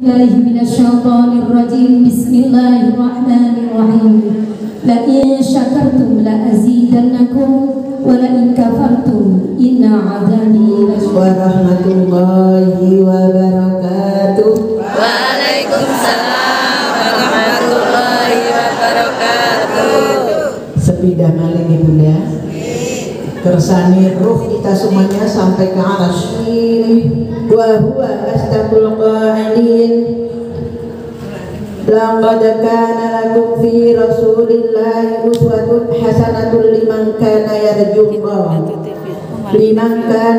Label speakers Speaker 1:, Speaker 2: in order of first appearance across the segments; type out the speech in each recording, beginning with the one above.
Speaker 1: الله من الشيطان الرجيم بسم الله الرحمن الرحيم لئن شكرتم لأزيدنكم ولئن كفرتم إن عذابي لشديد.
Speaker 2: ورحمة الله وبركاته.
Speaker 3: Waalaikumsalam warahmatullahi wabarakatuh.
Speaker 2: Sepidah maling ibunda, kersani ruh kita semuanya sampai ke arasy. Wa huwa astaqul qa'idin. Laqad kana lakum fi Rasulillahi uswatun hasanatun liman kana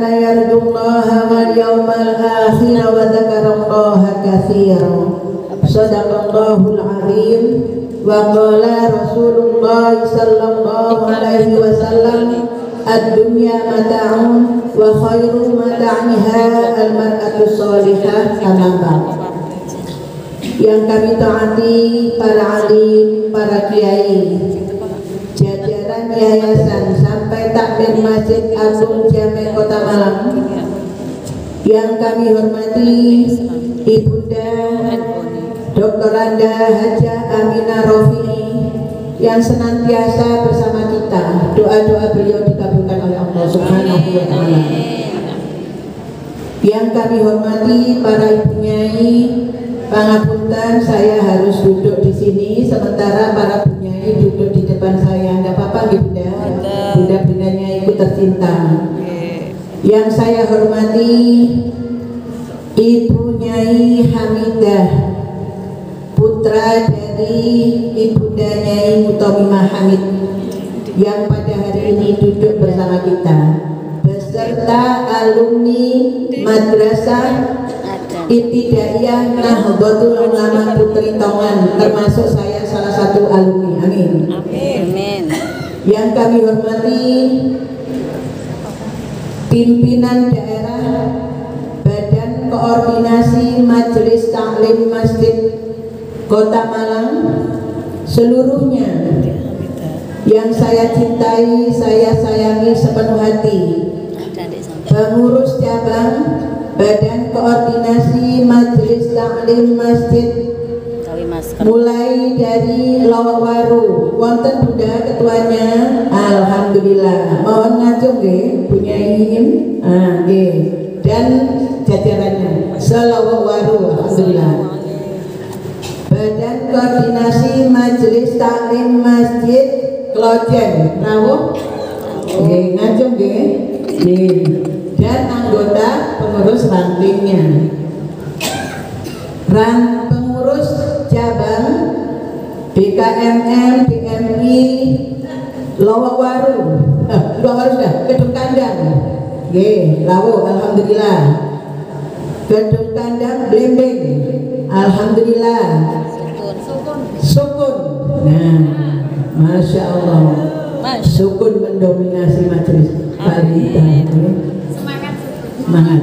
Speaker 2: yarjullaha wal yawmal akhir wa dzakarallaha katsiran. Shadaqallahul azim. Wa qala Rasulullah sallallahu alaihi wasallam ad-dunya mata'un wa khairu mata'iha al-mar'atu sholihah. Amma yang kami taati para alim, para kiai, jajaran yayasan sampai takmir Masjid Agung Jamek Kota Malang, yang kami hormati Ibunda Dr. Anda Hajah Aminah Rofi'i yang senantiasa bersama kita. Doa-doa beliau dikabulkan oleh Allah Subhanahu wa Ta'ala. Yang kami hormati para ibu nyai, pangapunten saya harus duduk di sini sementara para bunyai duduk di depan saya. Tidak apa-apa Bunda, Bunda nyaiku tercinta. Yang saya hormati Ibu Nyai Hamidah, putra dari Ibunda Nyai Mutomimah Hamid, yang pada hari ini duduk bersama kita, beserta alumni Madrasah Ibtidaiyah Nahdlatul Ulama Putri Tongan, termasuk saya salah satu alumni. Amin.
Speaker 3: Amin.
Speaker 2: Yang kami hormati pimpinan daerah Badan Koordinasi Majelis Taklim Masjid Kota Malang seluruhnya, yang saya cintai, saya sayangi sepenuh hati. Pengurus cabang Badan Koordinasi Majelis Taklim Masjid mulai dari Lowawaru, wonten Bunda ketuanya, alhamdulillah. Mohon ngajung nggih punya ingin, nggih, dan jajarannya Selawawaru, alhamdulillah. Badan Koordinasi Majelis Taklim Masjid Klojen Rawuh, nggih, ngajung nggih, nggih, dan anggota pengurus rantingnya, pengurus cabang BKMM BMI Lowawaru, sudah Gedung Kandang, nggih, Rawuh, alhamdulillah. Gedung Kandang Blembing, alhamdulillah. Sukun, nah, masya Allah, Sukun mendominasi majelis wanita. Semangat.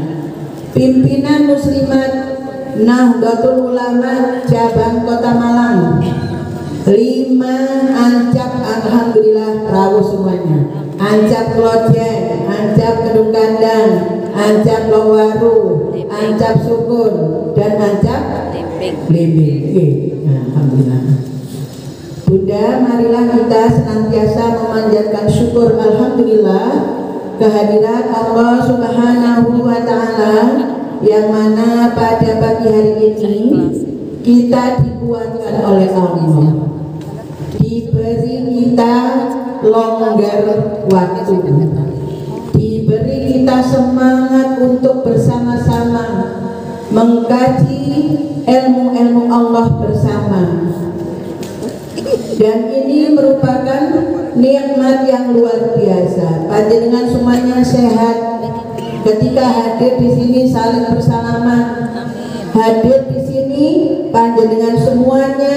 Speaker 2: Pimpinan Muslimat Nahdlatul Ulama cabang Kota Malang 5 Ancap, alhamdulillah, Rawuh semuanya. Ancap Klojen, Ancap Gedung Kandang, Ancap Lowaru, Ancap Sukun, dan Ancap Blimbing. Alhamdulillah. Bunda, marilah kita senantiasa memanjatkan syukur alhamdulillah kehadiran Allah Subhanahu wa Ta'ala, yang mana pada pagi hari ini kita dikuatkan oleh Allah, diberi kita longgar waktu, diberi kita semangat untuk bersama-sama mengkaji ilmu-ilmu Allah bersama. Dan ini merupakan nikmat yang luar biasa. Panjenengan semuanya sehat ketika hadir di sini, saling bersalaman. Hadir di sini, panjenengan semuanya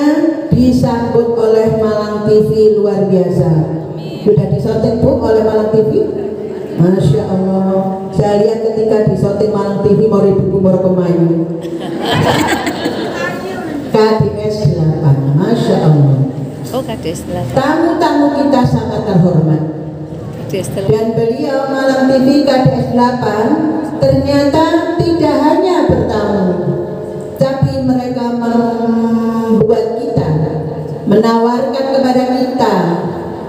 Speaker 2: disambut oleh Malang TV luar biasa. Sudah disoting Bu oleh Malang TV? Masya Allah. Saya lihat ketika disoting Malang TV mau ribu Kemayu. KDS 8, Masya Allah. Tamu-tamu kita sangat terhormat. Dan beliau Malang TV KDS 8 ternyata tidak hanya bertamu, tapi mereka membuat kita, menawarkan kepada kita,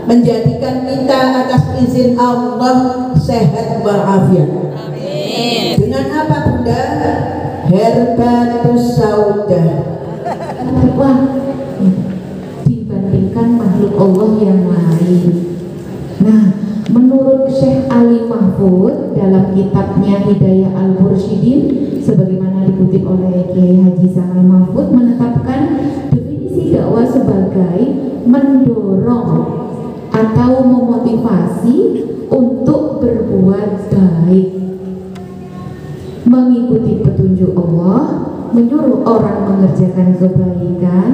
Speaker 2: menjadikan kita atas izin Allah sehat walafiat.
Speaker 3: Amin.
Speaker 2: Dengan apa Bunda? Herbatus sauda.
Speaker 4: Wah, dibandingkan makhluk Allah yang lain. Nah, menurut Syekh Ali Mahfud dalam kitabnya Hidayah Al-Mursyidin, sebagaimana dikutip oleh Kiai Haji Samal Mahfud, menetapkan definisi dakwah sebagai mendorong atau memotivasi untuk berbuat baik, mengikuti petunjuk Allah, menyuruh orang mengerjakan kebaikan,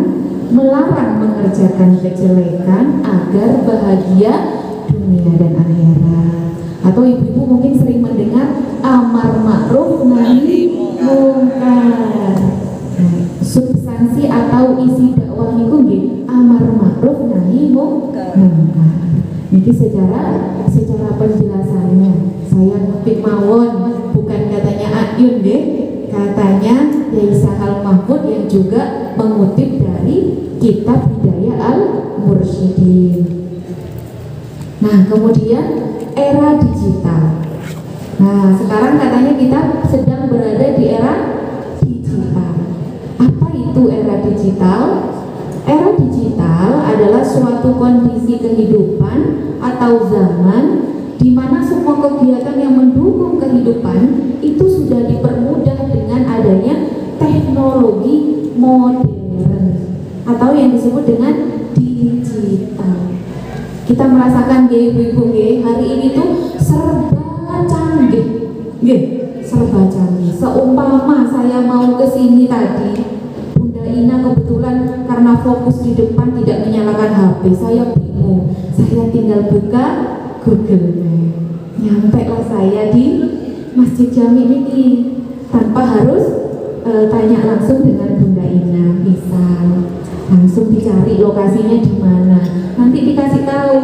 Speaker 4: melarang mengerjakan kejelekan agar bahagia dunia dan akhirat. Atau ibu-ibu mungkin sering mendengar amar ma'ruf nahi mungkar. Nah, substansi atau isi dakwah itu nggih amar ma'ruf nahi mungkar. Jadi secara penjelasannya saya ngutip mawon, bukan katanya Ayun deh, katanya Yai Sahal Mahfud yang juga mengutip dari kitab Hidayah Al-Mursyidin. Nah, kemudian era digital. Nah, sekarang katanya kita sedang berada di era digital. Apa itu era digital? Era digital adalah suatu kondisi kehidupan atau zaman di mana semua kegiatan yang mendukung kehidupan itu sudah dipermudah dengan adanya teknologi modern atau yang disebut dengan digital. Kita merasakan ibu-ibu hari ini tuh serba canggih, serba canggih. Seumpama saya mau ke sini tadi, Bunda Ina kebetulan karena fokus di depan tidak menyalakan HP, saya bingung. Saya tinggal buka Google Map, nyampe lah saya di Masjid Jami ini tanpa harus tanya langsung dengan Bunda Ina, misal langsung dicari lokasinya di mana, nanti dikasih tahu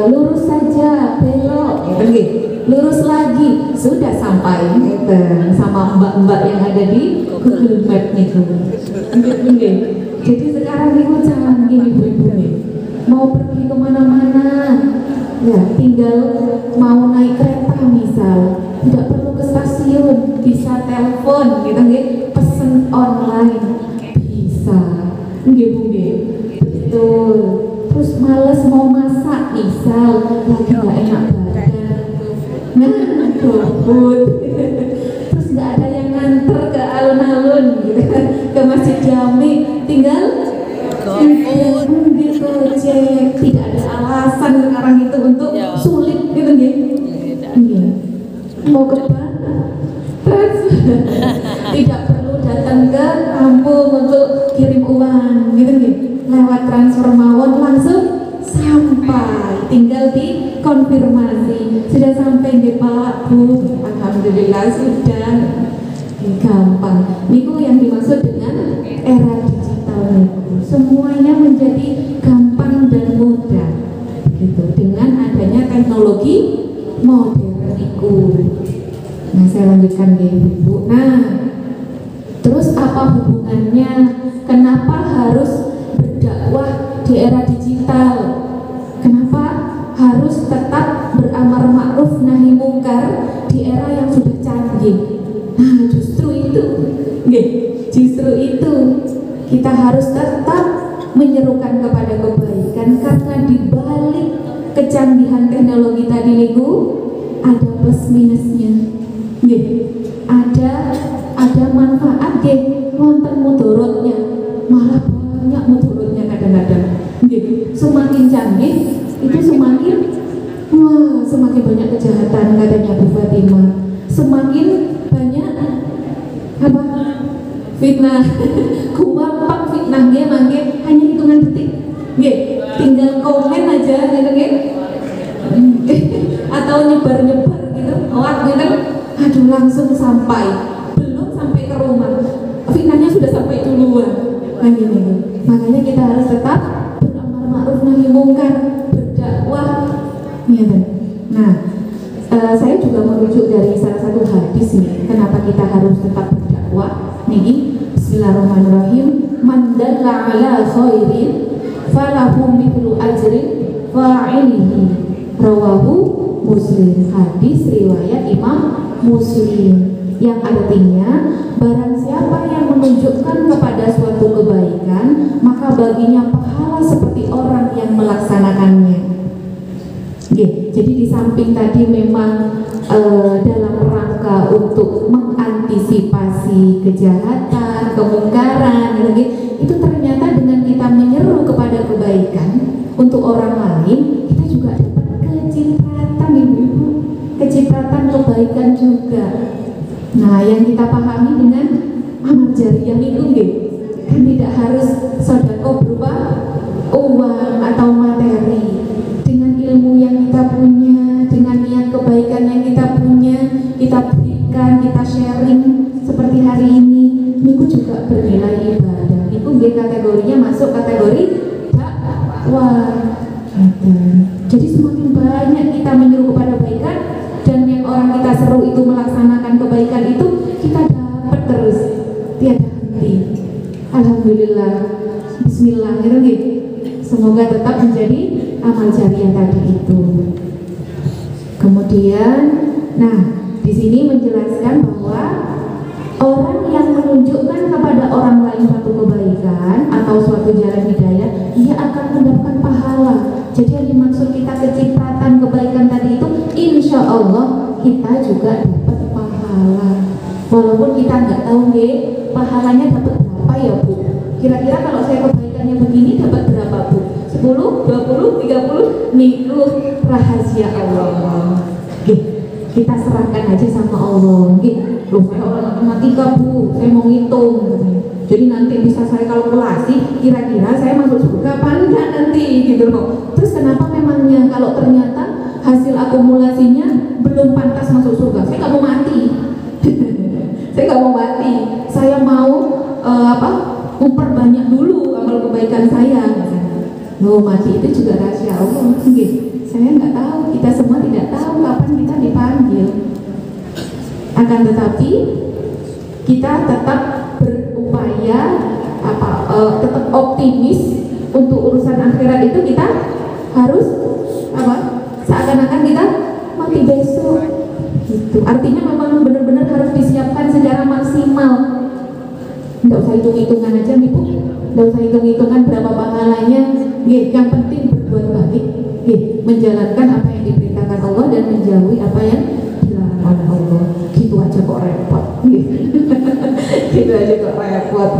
Speaker 4: lurus saja, belok, lurus lagi, sudah sampai sama mbak-mbak yang ada di Google Map itu. Jadi sekarang itu canggih ibu-ibu nih, mau pergi kemana-mana ya tinggal mau naik kereta misal, tidak perlu ke stasiun, bisa telepon gitu pesen online bisa, betul. Terus males mau masak misal, lagi nggak enak badan, gabut, terus nggak ada yang nganter ke alun-alun gitu ke Masjid Jami, tinggal Gojek, tidak ada alasan sekarang itu untuk sulit gitu mau ke mana, terus tidak perlu datang ke kampung untuk kirim uang gitu lewat transfer mawon langsung sampai, tinggal dikonfirmasi sudah sampai di Pak Bu, alhamdulillah sudah, gampang. Niku yang dimaksud dengan era digital niku, semuanya menjadi gampang dan mudah gitu dengan adanya teknologi modern niku. Nah, saya lanjutkan ya Ibu. Nah, terus apa hubungannya? Kenapa harus berdakwah di era digital? Kenapa harus tetap beramar ma'ruf nahi mungkar di era yang sudah canggih? Nah, justru itu kita harus tetap menyerukan kepada kebaikan, karena di balik kecanggihan teknologi tadi niku ada plus minusnya. Ada manfaat wonten mudorotnya, malah banyak mudorotnya kadang-kadang. Semakin canggih itu semakin banyak kejahatan katanya Bu Fatimah, semakin banyak apa fitnah. Gampang fitnahnya mangke hanya hitungan detik, tinggal komen aja gitu atau nyebar-nyebar gitu, aduh langsung sampai, belum sampai ke rumah fitnahnya sudah sampai duluan. Makanya kita harus tetap beramar ma'ruf nahi mungkar, berdakwah. Nah, saya juga merujuk dari salah satu hadis nih, kenapa kita harus tetap berdakwah. Bismillahirrahmanirrahim. man dalla ala khairin falahu mithlu ajrin fa'ilihi. Rawahu Muslim. Hadis riwayat Imam Muslim, yang artinya barang siapa yang menunjukkan kepada suatu kebaikan maka baginya pahala seperti orang yang melaksanakannya. Jadi di samping tadi memang dalam rangka untuk mengantisipasi kejahatan, kemungkaran, itu ternyata dengan kita menyeru kepada kebaikan untuk orang lain, kita juga dapat kecipratan, ibu-ibu, kecipratan kebaikan juga. Nah, yang kita pahami dengan amal jariah itu kan tidak harus sedekah berupa uang atau materi. Dengan ilmu yang kita punya, dengan niat kebaikan yang kita punya, kita berikan, kita sharing seperti hari ini, itu juga bernilai ibadah. Itu kategorinya masuk kategori dakwah. Jadi semakin banyak kita menyeru kepada kebaikan dan yang orang kita seru itu melaksanakan kebaikan itu, kita dapat terus tiada henti. Alhamdulillah. Bismillah. Semoga tetap menjadi amal jariah tadi itu. Kemudian, nah di sini menjelaskan bahwa orang yang menunjukkan kepada orang lain suatu kebaikan atau suatu jalan hidayah, dia akan mendapatkan pahala. Jadi yang dimaksud kita kecipratan kebaikan tadi itu, insya Allah kita juga dapat pahala. Walaupun kita nggak tahu pahalanya dapat berapa ya Bu. Kira-kira kalau saya kebaikannya begini dapat berapa Bu? 10, 20, 30, niku rahasia Allah. Kita serahkan aja sama Allah. Loh, saya orang matematika Bu, saya mau ngitung. Jadi nanti bisa saya kalkulasi, kira-kira saya masuk surga apa enggak nanti, gitu loh. Terus kenapa memangnya kalau ternyata hasil akumulasinya belum pantas masuk surga? Saya nggak mau mati. Saya nggak mau mati. Saya mau memperbanyak dulu amal kebaikan saya. Loh, mati itu juga rahasia Allah. Saya nggak tahu, kita semua tidak tahu kapan kita dipanggil. Akan tetapi kita tetap berupaya tetap optimis untuk urusan akhirat itu. Kita harus seakan-akan kita mati besok gitu. Artinya memang benar-benar harus disiapkan secara maksimal. Nggak usah hitung-hitungan aja nih Bu, nggak usah hitung-hitungan berapa pahalanya. Yang penting berbuat baik, menjalankan apa yang diperintahkan Allah dan menjauhi apa yang dilarang oleh Allah. Gitu aja kok repot. Gitu aja kok repot.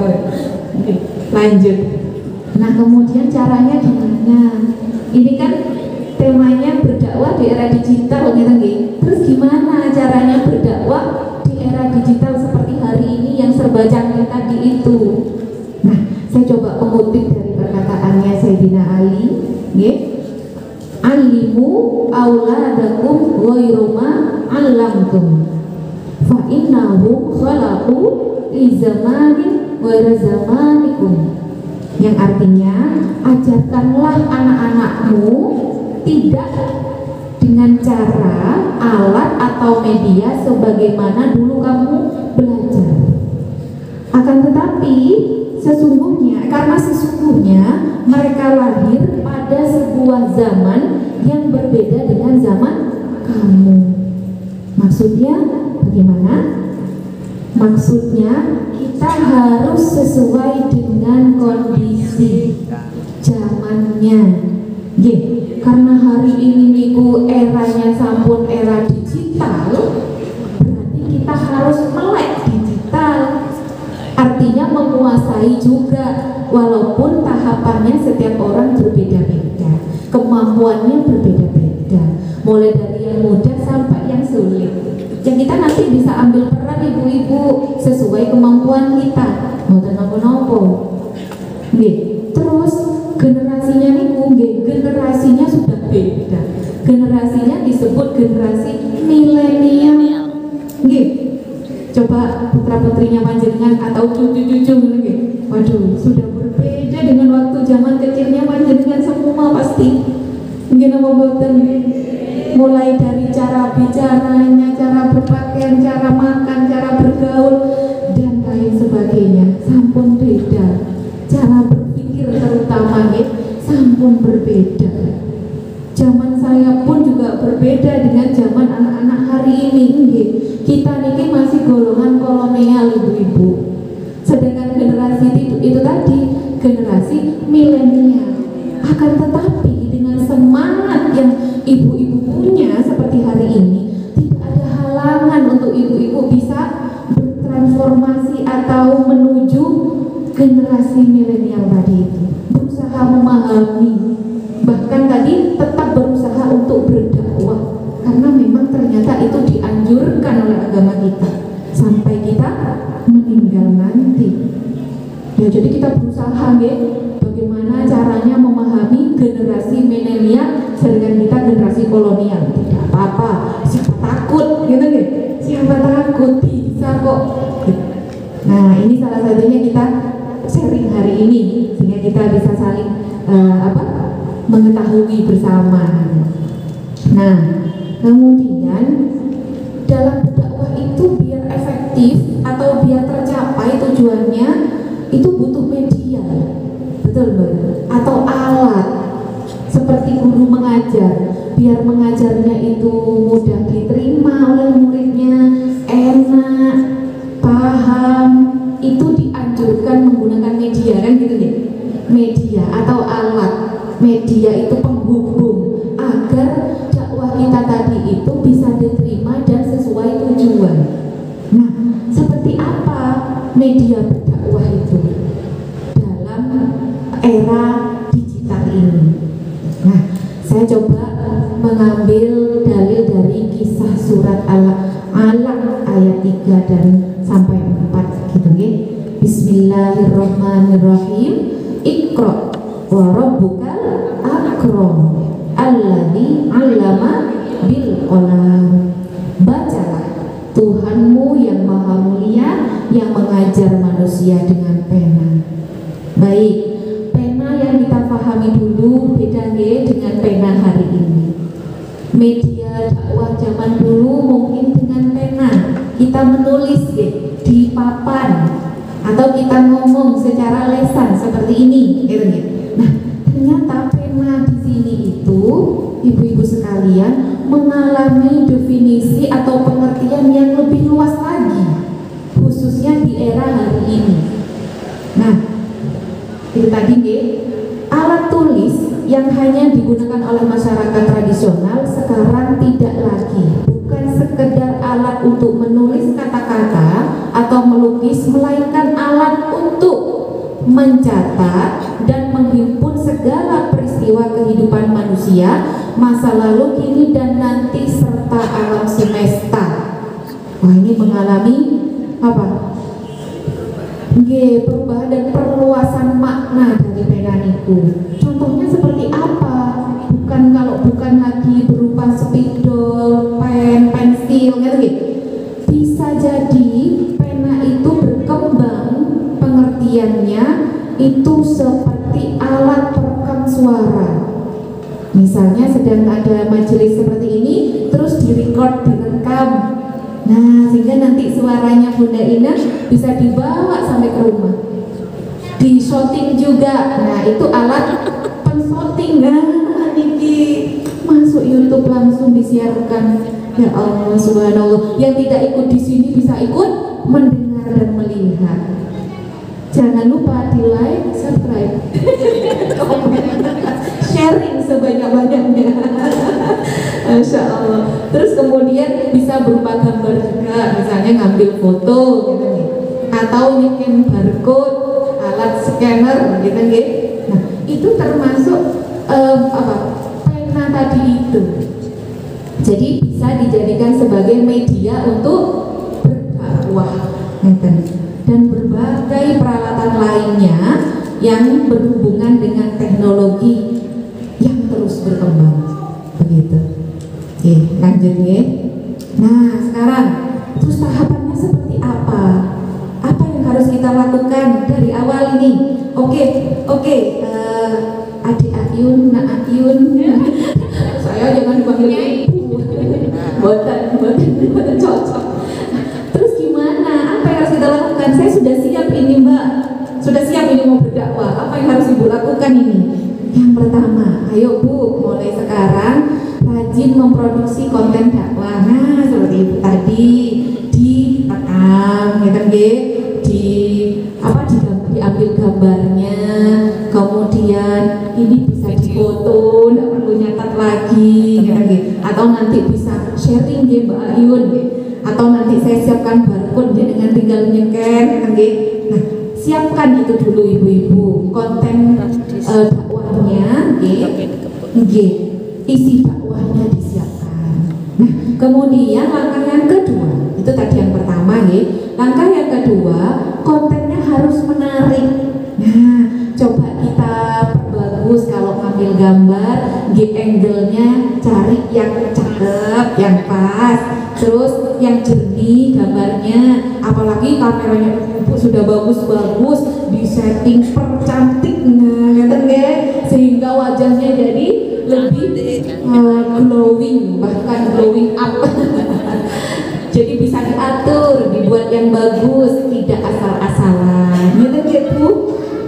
Speaker 4: Lanjut. Nah, kemudian caranya gimana? Ini kan temanya berdakwah di era digital, terus gimana caranya berdakwah di era digital seperti hari ini yang serba canggih tadi itu? Nah, saya coba mengutip dari perkataannya Sayyidina Ali, alimu auladakum ghairu ma 'allamtum fa innahum khalaqu li zamanin ghairu zamanikum. Yang artinya, ajarkanlah anak-anakmu tidak dengan cara alat atau media sebagaimana dulu kamu belajar. Akan tetapi karena sesungguhnya mereka lahir pada sebuah zaman yang berbeda dengan zaman kamu. Maksudnya bagaimana? Maksudnya kita harus sesuai dengan kondisi zamannya. Karena hari ini niku eranya sampun era digital, berarti kita harus melek digital. Artinya menguasai juga, walaupun tahapannya setiap orang berbeda-beda, kemampuannya berbeda-beda, mulai dari yang mudah sampai yang sulit. Yang kita nanti bisa ambil peran ibu-ibu sesuai kemampuan kita. Mboten napa-napa. Terus generasinya niku generasinya sudah beda. Generasinya disebut generasi milenial. Coba putra-putrinya panjenengan atau cucu-cucu waduh, sudah berbeda dengan waktu zaman kecilnya panjenengan semua pasti. Mungkin apa boten? Mulai dari cara bicaranya, cara berpakaian, cara makan, cara bergaul dan lain sebagainya, sampun beda. pun berbeda. Zaman saya pun juga berbeda dengan zaman anak-anak hari ini. Kita niki masih golongan kolonial ibu-ibu. Sedangkan generasi itu tadi generasi milenial. Akan tetapi dengan semangat yang ibu-ibu punya seperti hari ini, tidak ada halangan untuk ibu-ibu bisa bertransformasi atau menuju generasi milenial tadi itu. Berusaha memahami, bahkan tadi tetap berusaha untuk berdakwah, karena memang ternyata itu dianjurkan oleh agama kita sampai kita meninggal nanti. Ya, jadi kita berusaha bagaimana caranya memahami generasi milenial sedangkan kita generasi kolonial. Tidak apa-apa, siapa takut gitu nih, siapa takut, bisa kok. Nah, ini salah satunya kita sharing hari ini sehingga kita bisa saling mengetahui bersama. Nah, kemudian dalam berdakwah itu biar efektif atau biar tercapai tujuannya itu butuh media, betul Mbak? Atau alat seperti guru mengajar, biar mengajarnya itu mudah diterima oleh muridnya, enak, paham, itu dianjurkan menggunakan media, kan gitu nih, media atau alat. Media itu penghubung agar dakwah kita tadi itu bisa diterima dan sesuai tujuan. Nah, seperti apa media berdakwah itu dalam era digital ini? Nah, saya coba mengambil dalil dari kisah surat Al-Alaq ayat 3 dan sampai 4 gitu nggih. Bismillahirrahmanirrahim. Iqra wa rabbukal akram alladzi 'allama bil qalam. Bacalah, Tuhanmu yang maha mulia yang mengajar manusia dengan pena. Baik, pena yang kita pahami dulu beda dengan pena hari ini. Media dakwah zaman dulu mungkin dengan pena kita menulis di papan atau kita ngomong secara lesan seperti ini gitu. Nah, ternyata pena di sini itu ibu-ibu sekalian mengalami definisi atau pengertian yang lebih luas lagi, khususnya di era hari ini. Nah, itu tadi alat tulis yang hanya digunakan oleh masyarakat tradisional sekarang tidak lagi, bukan sekedar alat untuk menulis kata-kata atau melukis, melainkan alat untuk mencatat dan menghimpun segala peristiwa kehidupan manusia, masa lalu, kini dan nanti, serta alam semesta. Wah, ini mengalami apa? Perubahan dan perluasan makna dari pena itu. Contohnya seperti apa? Bukan lagi berupa spidol, pen, pensil, gitu. Bisa jadi pena itu berkembang pengertiannya itu seperti alat perekam suara. Misalnya sedang ada majelis seperti ini, terus direkam. Nah, sehingga nanti suaranya Bunda Ina bisa dibawa sampai ke rumah. Di shooting juga. Nah, itu alat penshooting. Nah, ini masuk YouTube langsung disiarkan. Ya Allah subhanallah. Yang tidak ikut di sini bisa ikut mendengar dan melihat. Jangan lupa di like, subscribe, sharing sebanyak-banyaknya. Masya Allah. Terus kemudian bisa berupa gambar juga, misalnya ngambil foto gitu nih, atau nyikin barcode, alat scanner gitu nih. Nah, itu termasuk pena tadi itu. Jadi bisa dijadikan sebagai media untuk berdakwah, dan berbagai peralatan lainnya yang berhubungan dengan teknologi yang terus berkembang. Begitu. Oke, lanjut ya. Nah, sekarang terus tahapannya seperti apa? Apa yang harus kita lakukan dari awal ini? Oke, Adik Ayun, Nak Ayun. Saya jangan dipanggil ibu. Buatan cocok. Terus gimana? Apa yang harus kita lakukan? Saya sudah siap ini, Mbak. Sudah siap ini mau berdakwah. Apa yang harus Ibu lakukan ini? Yang pertama, ayo Bu, mulai sekarang rajin memproduksi konten dakwah. Nah, seperti itu tadi direkam, gitu nggih, diambil gambarnya, kemudian ini bisa difoto, nggak perlu nyatet lagi, gitu nggih. Atau nanti bisa sharing nggih Mbak Ayun, nggih. Atau nanti saya siapkan barcode dengan tinggal nyeker, gitu nggih. Nah, siapkan itu dulu ibu-ibu, konten dakwahnya, nggih, isi dakwahnya disiapkan. Nah, kemudian langkah yang kedua, itu tadi yang pertama, nggih. Langkah yang kedua, kontennya harus menarik. Nah, coba kita perbagus kalau ngambil gambar, angle-nya cari yang cakep, yang pas, terus yang jernih gambarnya, apalagi kameranya ibu sudah bagus-bagus, disetting percantik, nah, ngeten nggih, sehingga wajahnya jadi lebih glowing, bahkan glowing up. Jadi bisa diatur, dibuat yang bagus, tidak asal-asalan, gitu Bu.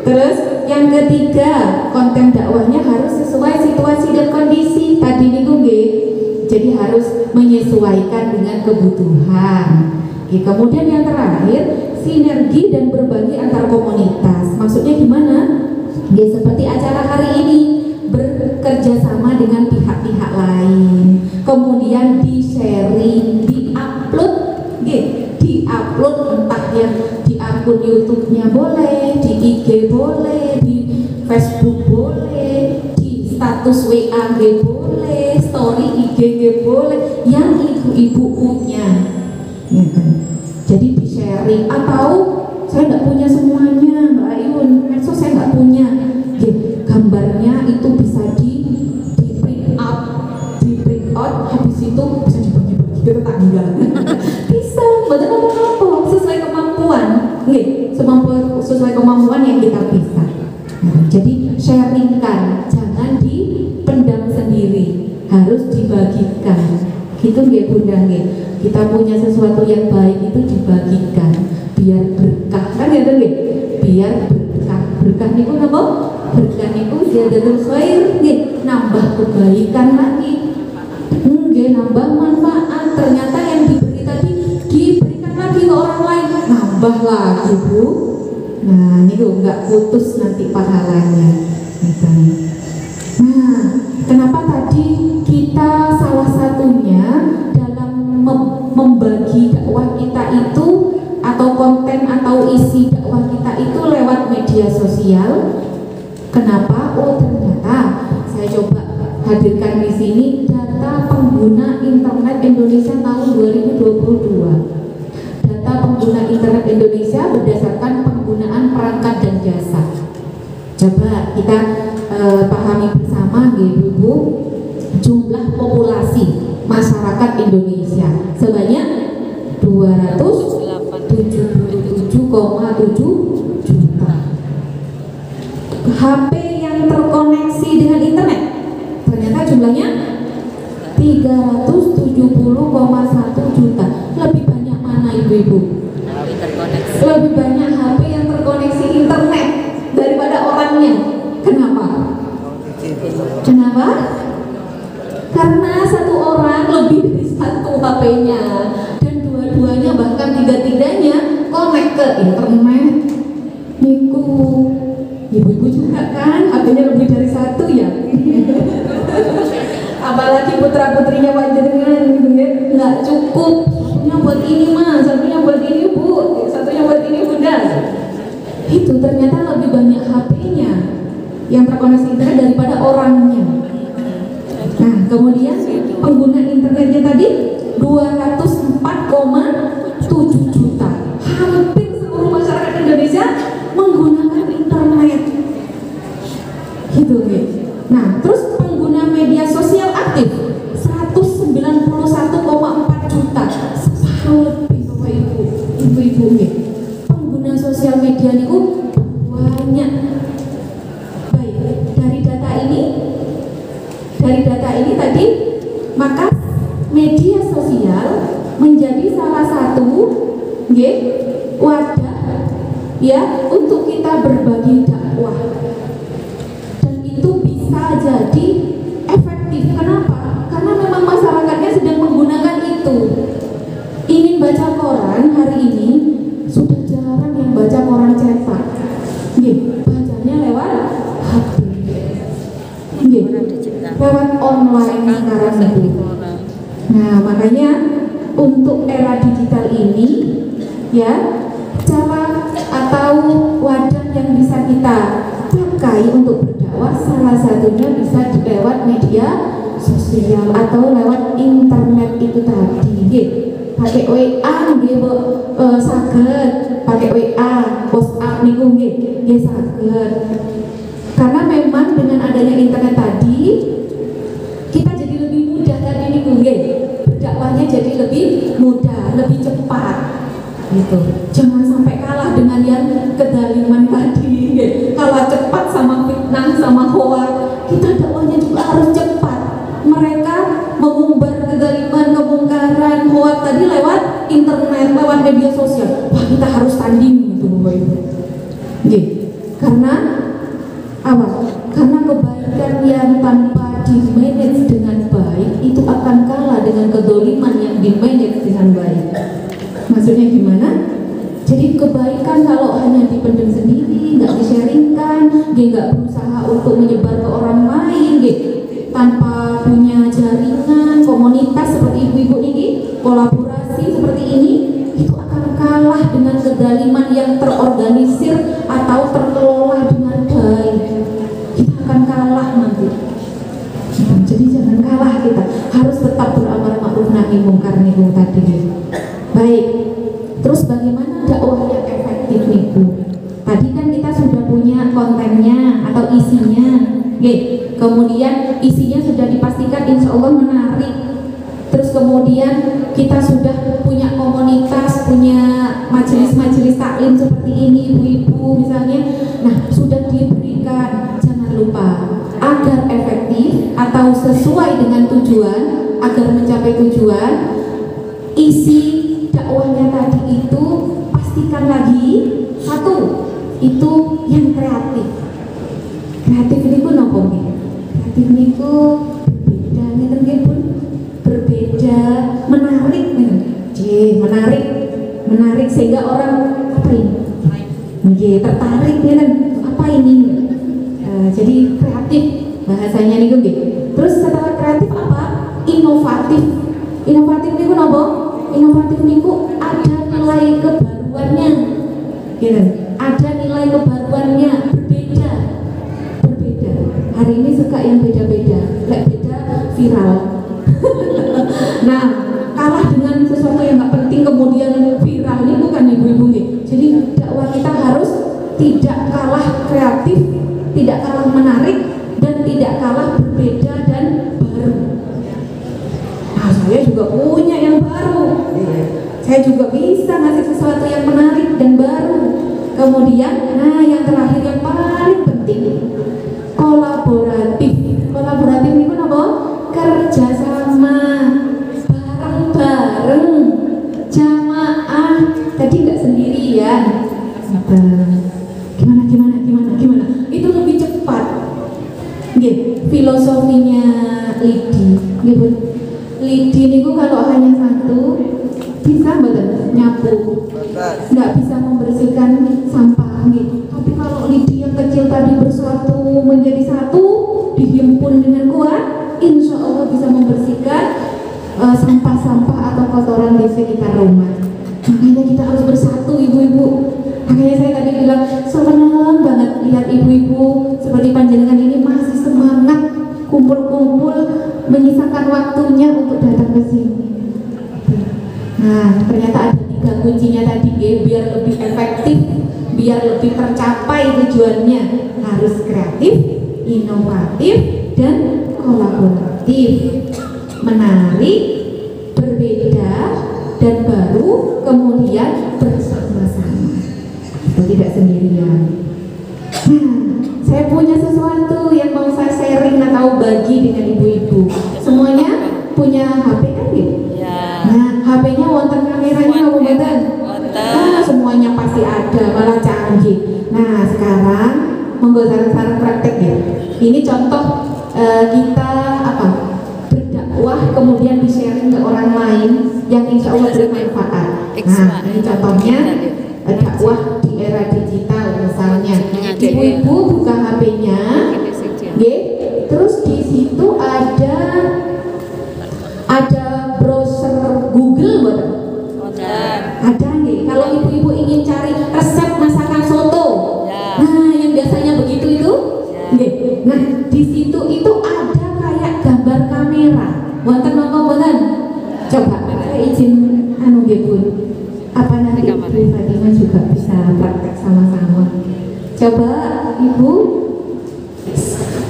Speaker 4: Terus yang ketiga, konten dakwahnya harus sesuai situasi dan kondisi. Tadi niku nggih. Jadi harus menyesuaikan dengan kebutuhan. Kemudian yang terakhir, sinergi dan berbagi antar komunitas. Maksudnya gimana? Seperti acara hari ini, bekerja sama dengan pihak-pihak lain, kemudian di-sharing, di-upload, di-upload entah yang di akun YouTube-nya boleh, di IG boleh, di Facebook boleh, di status WA boleh, story IG boleh, yang ibu-ibu punya, jadi di-sharing. Atau saya nggak punya semuanya Mbak Ayun, medsos saya nggak punya, gambarnya itu bisa di print out, habis itu bisa dibagi-bagi ke tetangga. Bisa, betul apa sesuai kemampuan, sesuai kemampuan yang kita bisa. Jadi sharingkan, jangan dipendam sendiri, harus dibagikan. Gitu nggih Bunda nggih. Kita punya sesuatu yang baik itu dibagikan, biar berkah, kan ya nggih? Biar berkah. Berkah niku napa? Berkah niku ziyadatul khair, nggih, nambah kebaikan lagi. Nggih, nambah manfaat. Ternyata yang diberi tadi diberikan lagi ke orang lain, nambah lagi Bu. Nah, niku enggak putus nanti pahalanya. Gitu. Nah, kenapa tadi kita salah satunya dalam membagi dakwah kita itu, atau konten atau isi dakwah kita itu lewat media sosial? Kenapa? Oh, ternyata saya coba hadirkan di sini data pengguna internet Indonesia tahun 2022. Data pengguna internet Indonesia berdasarkan penggunaan perangkat dan jasa. Coba kita pahami bersama, Ibu, jumlah populasi masyarakat Indonesia sebanyak 277,7 juta. HP yang terkoneksi dengan internet ternyata jumlahnya 370,1 juta. Lebih banyak mana ibu-ibu? Lebih banyak HP yang terkoneksi internet daripada orangnya. Kenapa? Kenapa? Karena satu orang lebih dari satu HP-nya, dan dua-duanya bahkan tiga-tiganya connect ke internet. Niku ibu-ibu juga kan HP-nya lebih dari satu ya. Apalagi putra-putrinya panjenengan gitu ya, nggak cukup. Satunya buat ini Mas, satunya buat ini Bu, satunya buat ini Bunda. Itu ternyata lebih banyak HP-nya yang terkoneksi internet daripada orangnya. Nah, kemudian pengguna internetnya tadi 204,7 juta. Hampir seluruh masyarakat Indonesia menggunakan internet. Gitu ya. Nah, terus pengguna media sosial aktif 191,4 juta. Separuh lebih Bapak Ibu, ibu-ibu ya. Pengguna sosial media niku banyak. Baik, dari data ini tadi, maka media sosial menjadi salah satu wadah ya untuk kita berbagi dakwah, dan itu bisa makanya untuk era digital ini ya, cara atau wadah yang bisa kita pakai untuk berdakwah salah satunya bisa lewat media sosial atau lewat internet itu tadi. Pakai WA nggih saged, pakai WA, WhatsApp niku nggih saged. Karena memang dengan adanya internet tadi kita jadi lebih mudah tadi niku nggih. Berdakwahnya jadi lebih mudah, lebih cepat. Gitu. Jangan sampai kalah dengan yang kedaliman tadi. Kalah cepat sama fitnah, sama hoax. Kita dakwahnya juga harus cepat. Mereka mengumbar kedaliman, kemungkaran, hoax tadi lewat internet, lewat media sosial. Wah, kita harus tanding gitu, Bapak Ibu. Karena apa? Karena kebaikan yang tanpa di-manage dengan baik itu akan kalah dengan kedoliman yang di-manage dengan baik. Maksudnya gimana? Jadi kebaikan kalau hanya dipendam sendiri, nggak di-sharingkan, dia nggak berusaha untuk menyebar ke orang lain, tanpa punya jaringan, komunitas seperti ibu-ibu ini, kolaborasi seperti ini, itu akan kalah dengan kedaliman yang terorganisir atau terkelola dengan baik. Kita akan kalah nanti. Jadi jangan kalah, kita harus tetap beramar ma'ruf nahi mungkar niku tadi. Baik. Terus bagaimana dakwah yang efektif niku? Tadi kan kita sudah punya kontennya atau isinya. Kemudian isinya sudah dipastikan insya Allah menarik. Terus kemudian kita sudah punya komunitas, punya majelis-majelis taklim seperti ini, ibu-ibu misalnya. Nah, sudah diberikan, jangan lupa agar efektif atau sesuai dengan tujuan, agar mencapai tujuan, isi dakwahnya tadi itu pastikan lagi satu, itu yang kreatif. Kreatif niku napa nggih? Kreatif niku berbeda ngeten nggih Pun. Berbeda, menarik nggih. Menarik sehingga orang apa ini? Nggih, tertarik ngeten. Apa ini? Jadi kreatif bahasanya niku nggih. Terus setelah kreatif apa? Inovatif. Inovatif niku napa? Inovatif niku ada nilai kebaruannya. Gitu. Ada nilai kebaruannya, berbeda. Hari ini suka yang beda-beda, beda viral. Nah, kalah dengan sesuatu yang nggak penting kemudian viral ini bukan ibu-ibu nih. Jadi dakwah kita harus tidak kalah kreatif, tidak kalah menarik, dan tidak kalah berbeda dan baru. Nah, saya juga punya yang baru. Saya juga bisa ngasih sesuatu yang menarik dan baru. Kemudian, nah yang terakhir yang paling penting, kolaboratif. Kolaboratif itu apa? Kerjasama, bareng-bareng, jamaah. Tadi nggak sendirian. Gimana? Itu lebih cepat. Nggih, filosofinya Lidi. Nggih, Bu. Lidi niku kalau hanya satu bisa mboten nyapu. Nggak bisa membersihkan sampah nggih. Tapi kalau lidi yang kecil tadi bersatu menjadi satu, dihimpun dengan kuat, insya Allah bisa membersihkan sampah-sampah atau kotoran di sekitar rumah. Makanya kita harus bersatu ibu-ibu. Makanya saya tadi bilang senang banget lihat ibu-ibu seperti panjenengan ini masih semangat kumpul-kumpul menyisakan waktunya untuk datang ke sini. Nah, ternyata ada 3 kuncinya tadi biar lebih efektif, biar lebih tercapai tujuannya. Harus kreatif, inovatif, dan kolaboratif. Menarik, berbeda, dan baru, kemudian bersama-sama. Itu tidak sendirian. Saya punya sesuatu yang mau saya sharing atau bagi dengan ibu-ibu. Semuanya punya HP kan gitu? Nah, HP-nya wonten kameranya apa mboten? Semuanya pasti ada, malah canggih. Nah, sekarang monggo sareng-sareng praktek ya. Ini contoh kita berdakwah kemudian di-sharing ke orang lain yang insya Allah bermanfaat. Nah, ini contohnya dakwah di era digital misalnya. Ibu-ibu buka HP-nya, terus di situ ada browser Nah, yang biasanya begitu itu. Nggih. Nah, di situ itu ada kayak gambar kamera. Wonten napa mboten? Coba saya izin anu nggih Bu. Apa nanti Ibu Fatimah juga bisa praktek sama-sama. Coba Ibu,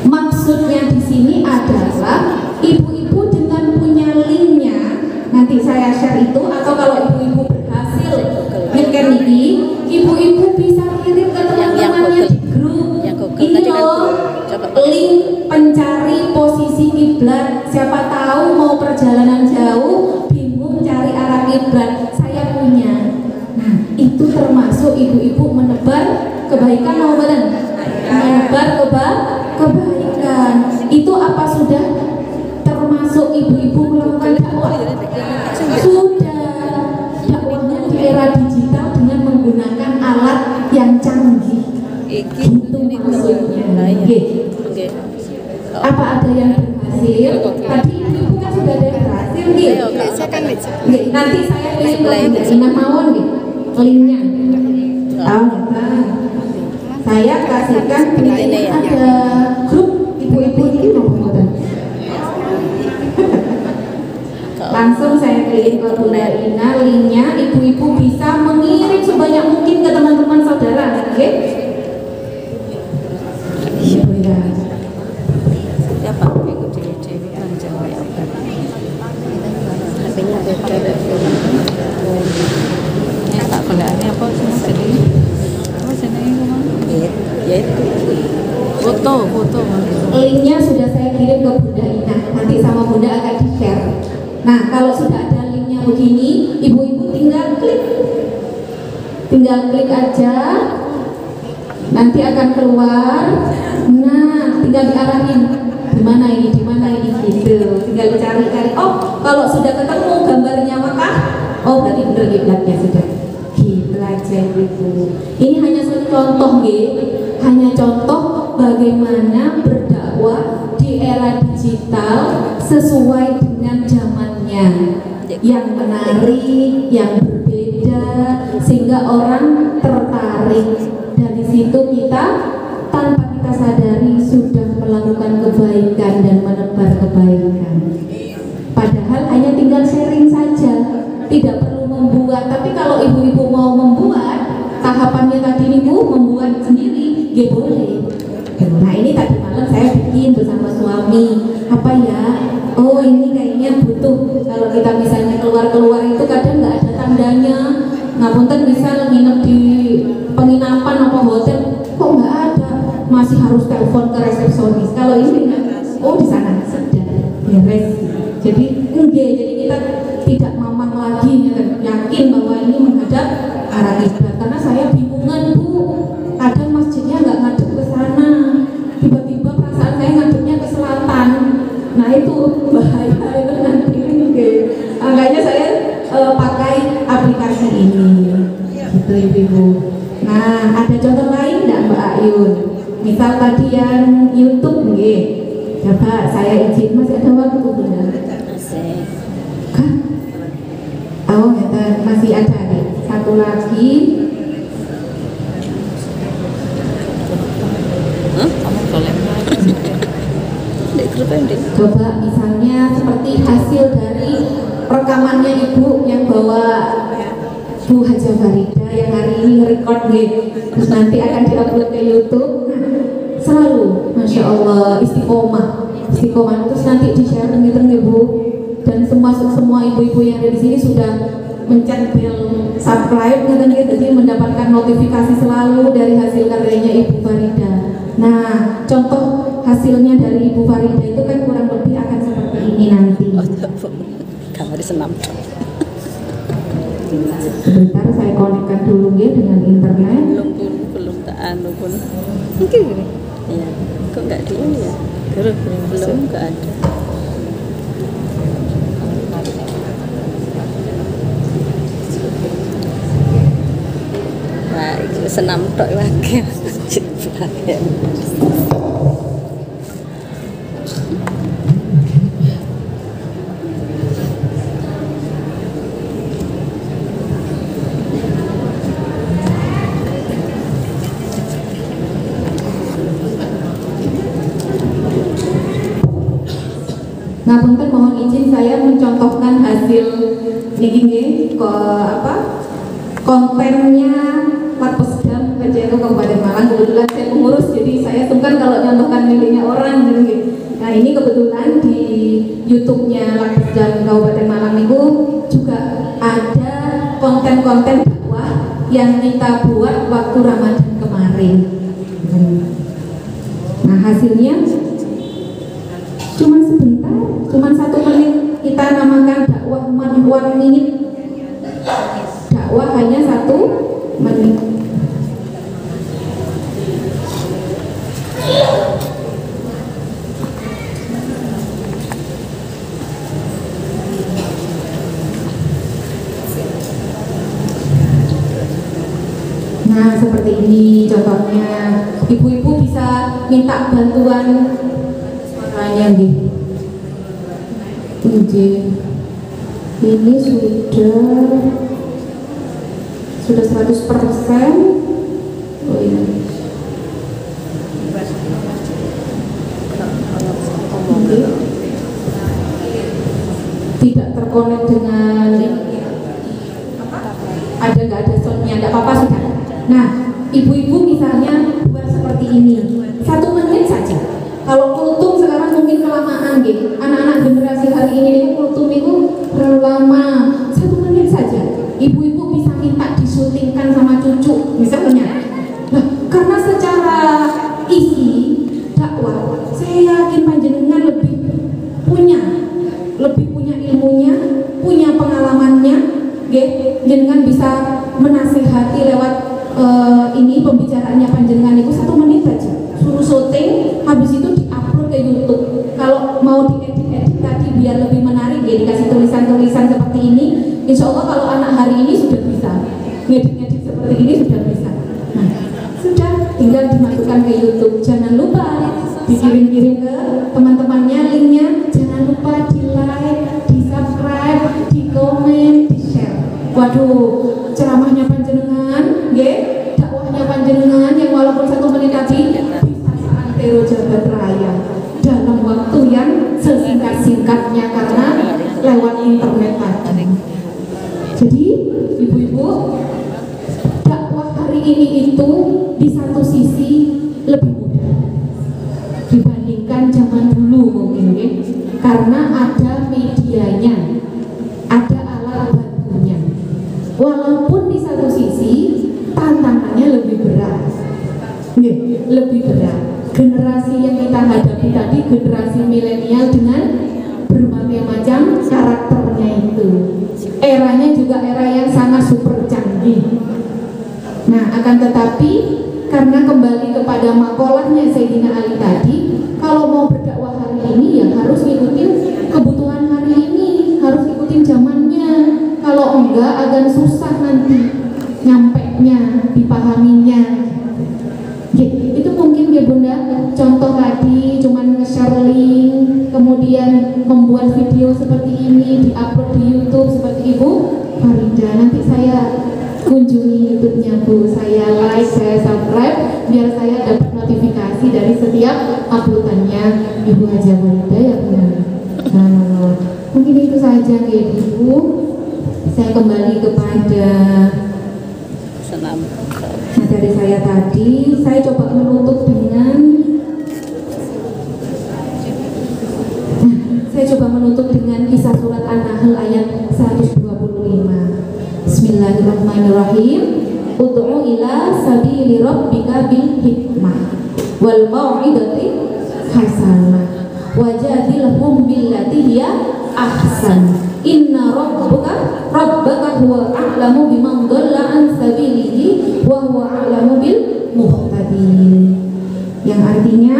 Speaker 4: maksudnya di sini adalah ibu-ibu dengan punya linknya, nanti saya share itu, atau kalau ibu-ibu berhasil nyeker ini, ibu-ibu bisa kirim ke teman-temannya di grup. Ini loh link pencari posisi kiblat. Siapa tahu mau perjalanan jauh bingung cari arah kiblat, saya punya. Nah, itu termasuk ibu-ibu menebar kebaikan maupun menebar kebaikan. Itu apa sudah termasuk ibu-ibu melakukan dakwah? Sudah. Dakwahnya di era digital dengan menggunakan alat yang canggih. Itu maksudnya. Apa ada yang berhasil? Tadi ibu kan sudah ada yang berhasil nih. Nanti saya kirim ke Ina mawon nih linknya. Saya kasihkan ini ada grup ibu-ibu ini ngomong. Langsung saya kirim ke Bunda Ina linknya. Ibu-ibu bisa mengirim sebanyak mungkin ke teman-teman saudara, oke?
Speaker 3: Siapa yang dewi-dewi panjang kayak apa? HP-nya beda. Tak golekane apa jenenge? Apa jenenge kok? Ya itu. Foto.
Speaker 4: Linknya sudah saya kirim ke Bunda Ina. Nanti sama Bunda akan di-share. Nah, kalau sudah ada linknya begini, ibu-ibu tinggal klik aja. Nanti akan keluar. Nah, tinggal diarahin di mana ini gitu. Tinggal dicari-cari. Oh, kalau sudah ketemu gambarnya Mekah, oh berarti benar kiblatnya sudah. Kiblat ibu. Ini hanya contoh hanya contoh bagaimana berdakwah di era digital sesuai dengan zamannya. Yang menarik, yang berbeda, sehingga orang tertarik. Dari situ kita tanpa kita sadari sudah melakukan kebaikan dan menebar kebaikan. Padahal hanya tinggal sharing saja, tidak perlu membuat. Tapi kalau ibu-ibu mau membuat, tahapannya tadi ibu membuat sendiri, ya boleh. Nah, ini tadi malam saya bikin bersama suami. Apa ya? Oh, ini kayaknya butuh. Kalau kita misalnya keluar itu kadang nggak ada tandanya. Ngapunten misal nginep di penginapan apa hotel, kok nggak ada, masih harus telepon ke resepsionis. Kalau ini oh di sana sudah beres. Jadi kita tidak mamang lagi, yakin bahwa ini menghadap arah kiblat. Karena saya bingungan Bu, kadang masjidnya nggak ngadep ke sana, tiba-tiba perasaan saya ngadepnya ke selatan. Nah itu bahaya itu nanti. Makanya saya pakai aplikasi ini. Gitu ibu. Nah, ada contoh lain enggak Mbak Ayun? Misal tadi yang YouTube nggih. Coba saya izin, masih ada waktu Bunda.
Speaker 3: Masih.
Speaker 4: Kah? Oh, masih ada nih. Satu lagi.
Speaker 3: Kamu boleh.
Speaker 4: Coba misalnya seperti hasil dari rekamannya Ibu yang bawa Bu Haja Farida yang hari ini nge-record terus nanti akan diupload ke YouTube. Selalu Masya Allah istiqomah terus nanti di-share tengah-tengah Bu, dan semua ibu-ibu yang ada di sini sudah mencet bel subscribe jadi mendapatkan notifikasi selalu dari hasil karyanya Ibu Farida. Nah, contoh hasilnya dari Ibu Farida itu kan kurang lebih akan seperti ini nanti.
Speaker 3: Kamar senam.
Speaker 4: Sebentar saya konekkan dulu ya dengan internet.
Speaker 3: Belum tak anu pun. Mungkin gini. Iya. Kok enggak dia ya? Belum enggak ada. Nah, itu senam tok lagi.
Speaker 4: Ngapunten, mohon izin saya mencontohkan hasil niki nggih kontennya Lapesdam KJRO Kabupaten Malang. Kebetulan saya pengurus, jadi saya sungkan kalau nyontohkan miliknya orang gitu. Nah ini kebetulan di YouTube-nya Lapesdam Kabupaten Malang itu juga ada konten-konten dakwah yang kita buat waktu Ramadan kemarin. Nah hasilnya cuma sebentar, cuma 1 menit. Kita namakan dakwah 1 minute. Dakwah hanya 1 menit. Nah seperti ini contohnya. Ibu-ibu bisa minta bantuan suaranya nih. Ini sudah 100%. Oh iya. Tidak terkonek dengan nggak ada soundnya, nggak apa-apa sudah. Nah, ibu-ibu misalnya buat seperti ini, 1 menit saja. Kalau kultum sekarang mungkin kelamaan gitu. Anak-anak generasi hari ini kultum itu terlalu lama. 1 menit saja. Ibu-ibu bisa minta disyutingkan sama cucu, misalnya. Nah, karena secara isi dakwah, saya yakin panjenengan lebih punya ilmunya, punya pengalamannya, jenengan bisa menasehati lewat ini pembicaraannya panjenengan itu 1 menit saja. Suruh syuting, habis itu diupload ke YouTube. Kalau mau diedit tadi biar lebih menarik, ya dikasih tulisan-tulisan seperti ini. Insya Allah kalau anak hari ini sudah bisa ngedit-ngedit seperti ini, sudah bisa. Nah, sudah tinggal dimasukkan ke YouTube. Jangan lupa dikirim-kirim ke teman-temannya linknya. Jangan lupa di like, di subscribe, di komen, di share. Waduh, ceramahnya panjenengan, dakwahnya panjenengan yang walaupun 1 menit tadi bisa seantero jabat raya dalam waktu yang sesingkat-singkatnya karena lewat internet tadi. Jadi ibu-ibu, dakwah hari ini itu di satu sisi lebih mudah dibandingkan zaman dulu mungkin, karena ada medianya, ada alat bantunya. Walaupun di satu sisi tantangannya lebih berat, lebih berat. Generasi yang kita hadapi tadi, generasi milenial dengan berbagai macam karakternya itu. Eranya juga era yang sangat super canggih. Nah, akan tetapi karena kembali kepada makolahnya Sayyidina Ali tadi, kalau mau berdakwah hari ini ya harus ikutin kebutuhan hari ini, harus ikutin zamannya. Kalau enggak akan susah nanti nyampainya, dipahaminya. Itu mungkin ya Bunda, contoh tadi cuman nge-share link, kemudian membuat video seperti ini, diupload di YouTube seperti Ibu Farida. Nanti saya kunjungi YouTube-nya Bu, saya like, saya subscribe biar saya dapat notifikasi dari setiap uploadannya Ibu Haja Farida ya Bunda. Nah, mungkin itu saja ya Ibu. Saya kembali kepada materi saya tadi. Saya coba menutup dengan kisah surat An-Nahl ayat 125. Bismillahirrahmanirrahim. Ud'u ila sabili rabbika bil hikmah wal mau'idati hasanah wajadilhum billati hiya ahsan. Inna rabbaka huwa a'lamu biman dhalla an sabilihi wa huwa a'lamu bil muhtadin. Yang artinya,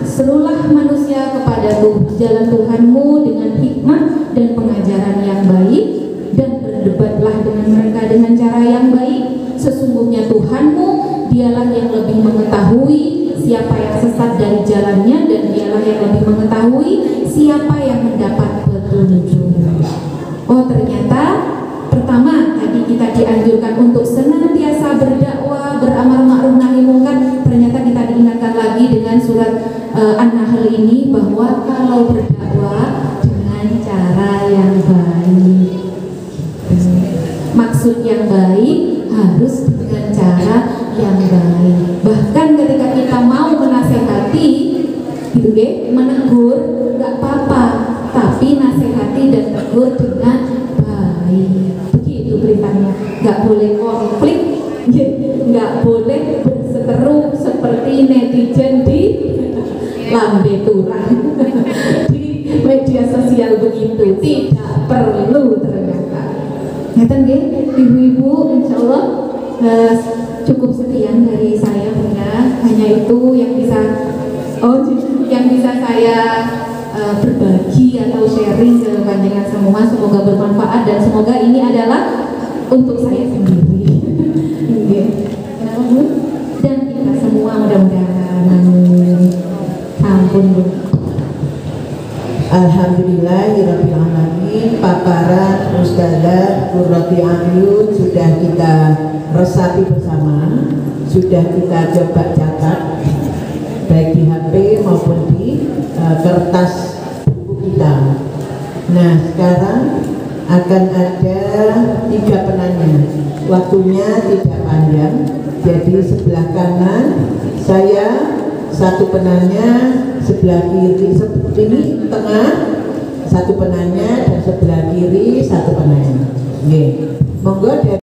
Speaker 4: serulah manusia kepada jalan Tuhanmu dengan hikmah dan pengajaran yang baik, dan berdebatlah dengan mereka dengan cara yang baik. Sesungguhnya Tuhanmu, dialah yang lebih mengetahui siapa yang sesat dari jalannya, dan dialah yang lebih mengetahui siapa yang mendapat petunjuk. Oh, ternyata pertama tadi kita dianjurkan untuk senantiasa berdakwah, beramar ma'ruf nahi munkar. Ternyata kita diingatkan lagi dengan surat An-Nahl ini bahwa kalau berdakwah tapi nasihati dan tegur dengan baik. Begitu perintahnya. Nggak boleh konflik, nggak boleh berseteru seperti netizen di lambe turang di media sosial begitu. Tidak perlu ternyata. Ngeten nggih, ibu-ibu, insyaallah cukup sekian dari saya Bunda. Hanya itu yang bisa saya berbagi atau sharing ke panjenengan semua. Semoga bermanfaat dan semoga ini adalah untuk saya sendiri. Dan kita semua mudah-mudahan. Ampun Bu.
Speaker 2: Alhamdulillahirabbil alamin. Paparan Ustazah Qurrati A'yun sudah kita resapi bersama, sudah kita coba catat baik di HP maupun di kertas buku kita. Nah, sekarang akan ada 3 penanya. Waktunya tidak panjang, jadi sebelah kanan saya satu penanya, sebelah kiri ini tengah satu penanya, dan sebelah kiri satu penanya. Monggo.